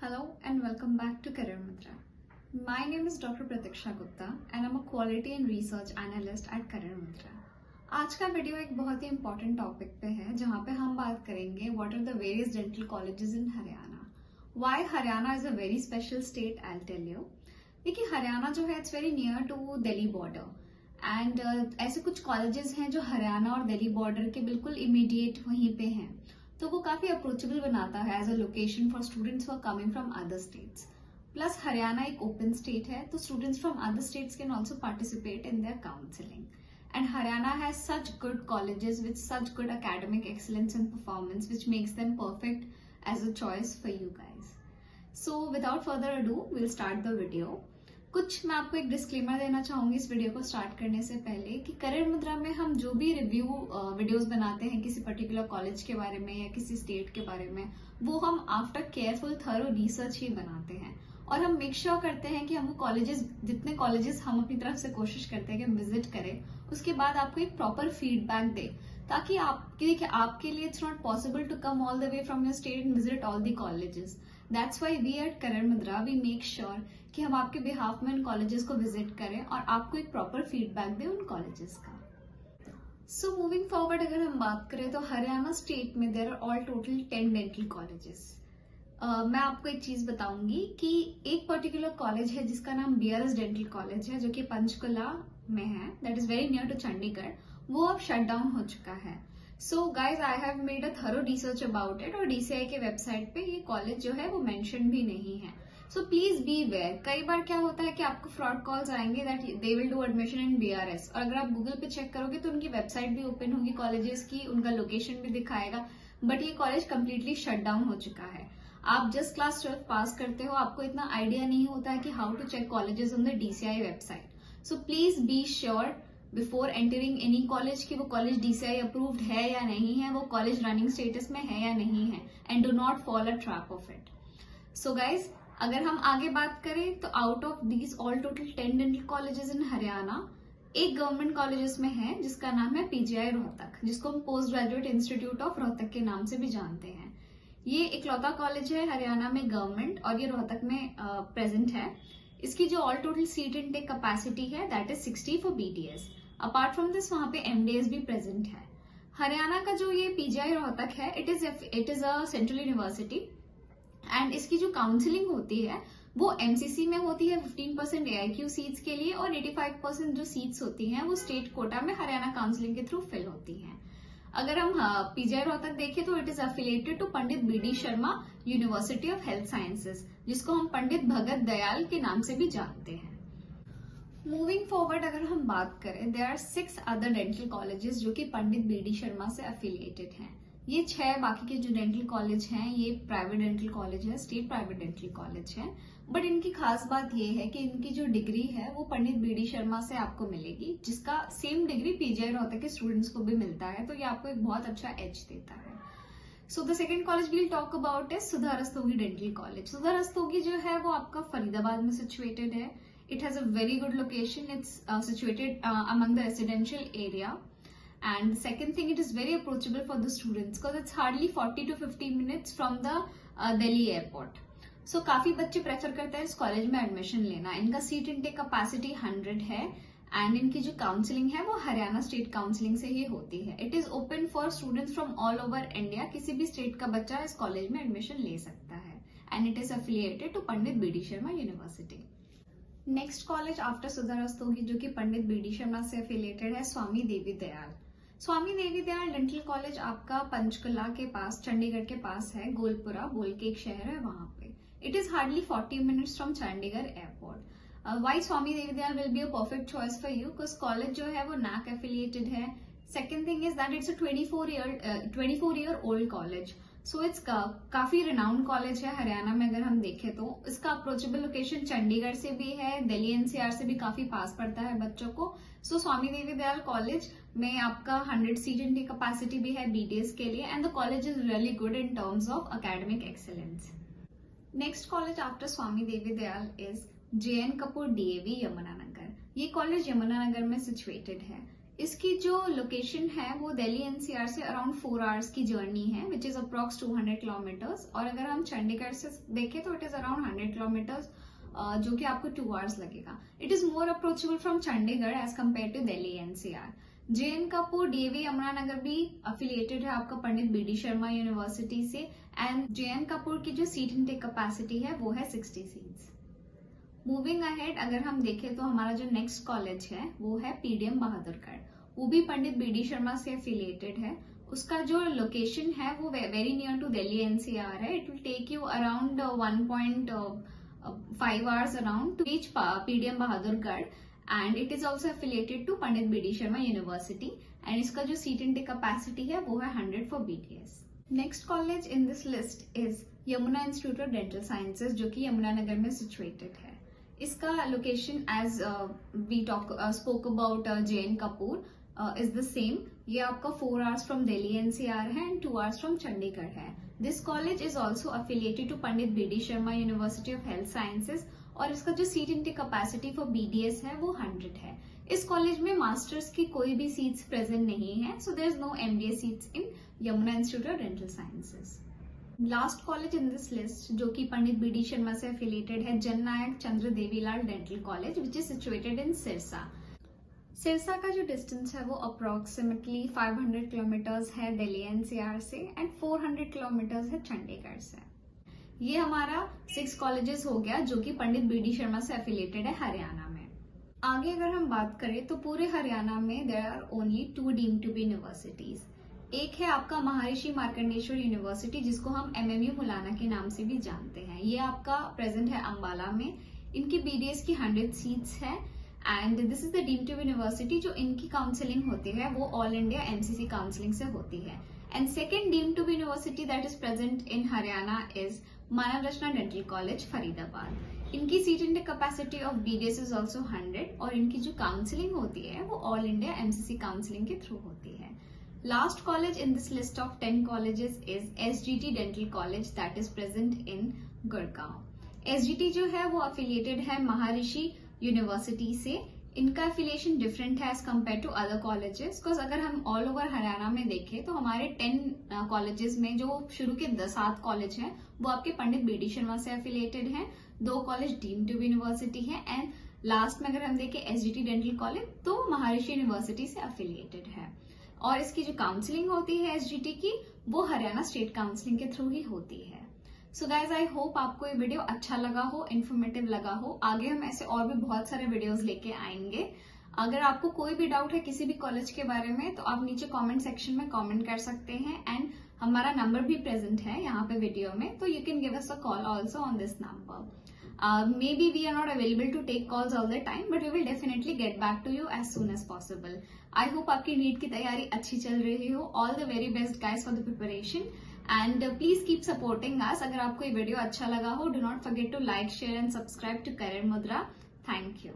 Hello and welcome back to Career Mudra. My name is Dr. Pratiksha Gupta and I'm a Quality and Research Analyst at Career Mudra. आज का video एक बहुत ही important topic पे है जहाँ पे हम बात करेंगे what are the various dental colleges in Haryana. Why Haryana is a very special state, I will tell you. देखिए हरियाणा जो है it's very near to Delhi border and ऐसे कुछ कॉलेजेस हैं जो हरियाणा और दिल्ली बॉर्डर के बिल्कुल इमीडिएट वहीं पे हैं, तो वो काफी अप्रोचेबल बनाता है as a location for students who are coming from other states. Plus Haryana एक ओपन स्टेट है, तो students from other states can also participate in their counselling. And Haryana has such good colleges with such good academic excellence and performance, which makes them perfect as a choice for you guys. So without further ado, we'll start the video. कुछ मैं आपको एक disclaimer देना चाहूंगी इस video को start करने से पहले कि करियर मुद्रा में हम जो भी रिव्यू वीडियोस बनाते हैं किसी पर्टिकुलर कॉलेज के बारे में या किसी स्टेट के बारे में, वो हम आफ्टर केयरफुल थरो रिसर्च ही बनाते हैं और हम मेक श्योर करते हैं कि हम कॉलेजेस, जितने कॉलेजेस हम अपनी तरफ से कोशिश करते हैं कि विजिट करें, उसके बाद आपको एक प्रॉपर फीडबैक दे, ताकि आपके लिए it's not possible to come all the way from your state and visit all the colleges. That's why we at Career Mudra we make sure कि हम आपके बिहाफ में उन कॉलेजेस को विजिट करें और आपको एक प्रॉपर फीडबैक दें उन कॉलेजेस का. सो मूविंग फॉरवर्ड अगर हम बात करें तो हरियाणा स्टेट में there are all total 10 dental colleges. मैं आपको एक चीज बताऊंगी कि एक पर्टिकुलर कॉलेज है जिसका नाम BRS डेंटल कॉलेज है जो कि पंचकुला में है, that is very near to Chandigarh. वो अब शट डाउन हो चुका है. So guys I have made a thorough research about it और DCI के वेबसाइट पे ये कॉलेज जो है वो मेंशन भी नहीं है. So please beware. कई बार क्या होता है कि आपको फ्रॉड कॉल्स आएंगे that they will do admission in BRS, और अगर आप गूगल पे चेक करोगे तो उनकी वेबसाइट भी ओपन होगी कॉलेजेस की, उनका लोकेशन भी दिखाएगा, बट ये कॉलेज कम्प्लीटली शट डाउन हो चुका है. आप जस्ट क्लास 12 पास करते हो, आपको इतना आइडिया नहीं होता है कि how to check colleges on the DCI website. So please be sure before entering any college कि वो कॉलेज DCI अप्रूव्ड है या नहीं है, वो कॉलेज रनिंग स्टेटस में है या नहीं है, and do not fall a trap of it. So guys अगर हम आगे बात करें तो out of these all total 10 dental colleges in Haryana, एक गवर्नमेंट कॉलेजेस में है जिसका नाम है PGI रोहतक, जिसको हम post graduate institute of Rohtak के नाम से भी जानते हैं. ये इकलौता कॉलेज है हरियाणा में गवर्नमेंट और ये रोहतक में प्रेजेंट है. इसकी जो all total seat intake capacity है that is 60 for BDS. Apart from this वहां पे MDS भी प्रेजेंट है. हरियाणा का जो ये PGI रोहतक है it is a central university and इसकी जो काउंसलिंग होती है वो MCC में होती है 15% AIQ सीट्स के लिए, और 85% जो सीट्स होती हैं वो स्टेट कोटा में हरियाणा काउंसलिंग के थ्रू फिल होती हैं. अगर हम PGI रोहतक देखें तो it is affiliated to Pandit BD Sharma university of health sciences, जिसको हम पंडित भगत दयाल के नाम से भी जानते हैं. मूविंग फॉरवर्ड अगर हम बात करें, there are 6 other dental colleges जो कि पंडित BD शर्मा से एफिलिएटेड हैं. ये 6 बाकी के जो डेंटल कॉलेज हैं ये प्राइवेट डेंटल कॉलेज है, स्टेट प्राइवेट डेंटल कॉलेज है, बट इनकी खास बात ये है कि इनकी जो डिग्री है वो पंडित BD शर्मा से आपको मिलेगी, जिसका सेम डिग्री PGI रोहतक के स्टूडेंट्स को भी मिलता है, तो ये आपको एक बहुत अच्छा एज देता है. So the second college will talk about is Sudha Rastogi dental college. Sudha Rastogi जो है वो आपका फरीदाबाद में सिचुएटेड है. It has a very good location. It's situated among the residential area. And the second thing, it is very approachable for the students because it's hardly 40 to 50 minutes from the Delhi airport. So काफी बच्चे prefer करते हैं इस college में admission लेना. इनका seat intake capacity 100 है and इनकी जो काउंसलिंग है वो हरियाणा स्टेट काउंसलिंग से ही होती है. It is open for students from all over India. किसी भी स्टेट का बच्चा इस कॉलेज में एडमिशन ले सकता है and it is affiliated to Pandit BD Sharma university. Next college after Sudha Rastogi जो कि पंडित BD शर्मा से एफिलिएटेड है, स्वामी देवी दयाल. स्वामी देवी दयाल डेंटल कॉलेज आपका पंचकुला के पास, चंडीगढ़ के पास है. गोलपुरा बोल के एक शहर है वहां पे. It is hardly 40 minutes from Chandigarh airport. Why Swami Devi Dayal will be a perfect choice for you because college जो है वो NAC एफिलिएटेड है. Second thing is that it's a 24 year old college. So it's काफी रिनाउंड कॉलेज है हरियाणा में. अगर हम देखें तो इसका अप्रोचेबल लोकेशन चंडीगढ़ से भी है, दिल्ली NCR से भी काफी पास पड़ता है बच्चों को. सो स्वामी देवी दयाल कॉलेज में आपका 100 सीट इनटेक कैपेसिटी भी है BDS के लिए and the college is really good in terms of academic excellence. Next college after Swami Devi Dayal is JN Kapoor DAV Yamunanagar. ये कॉलेज यमुनानगर में सिचुएटेड है. इसकी जो लोकेशन है वो दिल्ली एनसीआर से अराउंड 4 आवर्स की जर्नी है, विच इज अप्रॉक्स 200 किलोमीटर्स। और अगर हम चंडीगढ़ से देखें तो इट इज अराउंड 100 किलोमीटर्स, जो कि आपको 2 आवर्स लगेगा। It is more approachable from Chandigarh as compared to Delhi NCR. JN Kapoor DAV Yamunanagar भी अफिलिएटेड है आपका पंडित BD शर्मा यूनिवर्सिटी से, एंड JN कपूर की जो सीट इनटेक कैपेसिटी है वो है 60 सीट्स। मूविंग अहेड अगर हम देखें तो हमारा जो नेक्स्ट कॉलेज है वो है PDM बहादुरगढ़, वो भी पंडित BD शर्मा से एफिलिएटेड है। उसका जो लोकेशन है वो very near to Delhi NCR है। It will take you around 1.5 hours around to reach PDM Bahadurgarh, and it is also affiliated to Pandit BD Sharma university, and इसका जो सीट इनटेक कैपेसिटी है वो है 100 for BDS। Next college in this list is Yamuna institute of dental sciences, जो कि यमुनानगर में situated है। इसका location as we spoke about JN Kapoor is the same. ये आपका 4 आवर्स फ्रॉम दिल्ली एनसीआर है एंड 2 आवर्स फ्रॉम चंडीगढ़ है। This college is also affiliated to Pandit BD Sharma university of health sciences, और इसका जो seat intake capacity for BDS है वो 100 है। इस कॉलेज में मास्टर्स की कोई भी सीट्स प्रेजेंट नहीं है, so there is no MDA seats in Yamuna institute of dental sciences. Last college in this list जो कि पंडित BD शर्मा से एफिलिएटेड है, Jannayak Chandra Devilal dental college, which is situated in Sirsa. Sirsa का जो डिस्टेंस है वो अप्रोक्सीमेटली 500 किलोमीटर्स है दिल्ली एनसीआर से, एंड 400 किलोमीटर्स है चंडीगढ़ से। ये हमारा 6 कॉलेजेस हो गया जो कि पंडित BD शर्मा से एफिलिएटेड है हरियाणा में। आगे अगर हम बात करें तो पूरे हरियाणा में there are only 2 deemed to be universities. एक है आपका महर्षि मार्कंडेश्वर यूनिवर्सिटी, जिसको हम MMU मुलाना के नाम से भी जानते हैं। ये आपका प्रेजेंट है अंबाला में। इनकी BDS की 100 सीट्स है, and this is the deemed to be university. जो इनकी काउंसलिंग होती है वो ऑल इंडिया MCC काउंसलिंग से होती है। And second deemed to be university that is present in Haryana is Manav Rachna dental college Faridabad. इनकी seat intake capacity of BDS is also 100, और इनकी जो काउंसलिंग होती है वो ऑल इंडिया MCC काउंसलिंग के थ्रू होती है। Last college in this list of 10 colleges is SGT Dental College that is present in Gurgaon. SGT जो है वो affiliated है महर्षि यूनिवर्सिटी से। इनका affiliation different है as compared to other colleges, because अगर हम all over हरियाणा में देखें तो हमारे 10 colleges में जो शुरू के 7 कॉलेज हैं वो आपके पंडित BD शर्मा से affiliated हैं, 2 college deemed to be university है, एंड लास्ट में अगर हम देखें SGT डेंटल कॉलेज तो महर्षि यूनिवर्सिटी से affiliated है। और इसकी जो काउंसलिंग होती है SGT की वो हरियाणा स्टेट काउंसलिंग के थ्रू ही होती है। सो गाइज आई होप आपको ये वीडियो अच्छा लगा हो, इन्फॉर्मेटिव लगा हो। आगे हम ऐसे और भी बहुत सारे वीडियोस लेके आएंगे। अगर आपको कोई भी डाउट है किसी भी कॉलेज के बारे में तो आप नीचे कमेंट सेक्शन में कमेंट कर सकते हैं, एंड हमारा नंबर भी प्रेजेंट है यहाँ पे वीडियो में, तो you can give us a call also on this number. Maybe we are not available to take calls all the time, but we will definitely get back to you as soon as possible. I hope आपकी NEET की तैयारी अच्छी चल रही हो। All the very best guys for the preparation, and please keep supporting us. अगर आपको ये वीडियो अच्छा लगा हो, do not forget to like, share and subscribe to Career Mudra. Thank you.